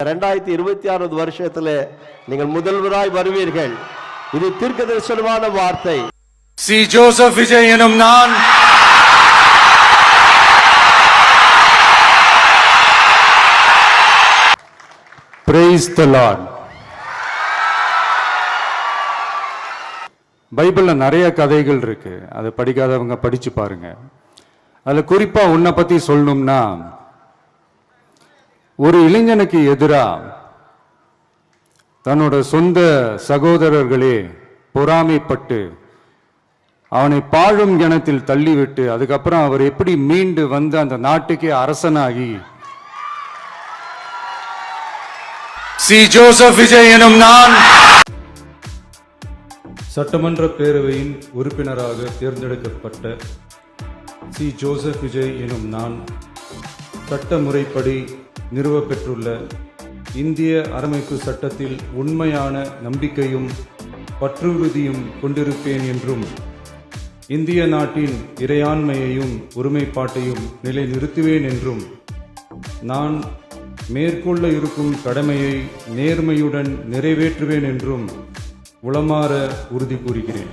2026 வருஷத்துல நீங்கள் முதல்வராய் வருவீர்கள். இது தீர்க்கதரிசனமான வார்த்தை. சி ஜோசப் விஜய் எனும் நான் Praise the Lord. பைபிள்ல நிறைய கதைகள் இருக்கு. அதை படிக்காதவங்க படிச்சு பாருங்க. அதுல குறிப்பா உன்னை பத்தி சொல்லணும்னா, ஒரு இளைஞனுக்கு எதிரா தன்னோட சொந்த சகோதரர்களே பொறாமைப்பட்டு அவனை பாழும் கிணத்தில் தள்ளிவிட்டு அதுக்கப்புறம் அவர் எப்படி மீண்டு வந்து அந்த நாட்டுக்கே அரசனாகி சி ஜோசப் விஜய் எனும் நான் சட்டமன்ற பேரவையின் உறுப்பினராக தேர்ந்தெடுக்கப்பட்ட சி ஜோசப் விஜய் எனும் நான் சட்ட முறைப்படி நிறுவப்பெற்றுள்ள இந்திய அரசமைப்பு சட்டத்தில் உண்மையான நம்பிக்கையும் பற்றுறுதியும் கொண்டிருப்பேன் என்றும் இந்திய நாட்டின் இறையாண்மையையும் ஒருமைப்பாட்டையும் நிலைநிறுத்துவேன் என்றும் நான் மேற்கொள்ள இருக்கும் கடமையை நேர்மையுடன் நிறைவேற்றுவேன் என்றும் உளமாற உறுதி கூறுகிறேன்.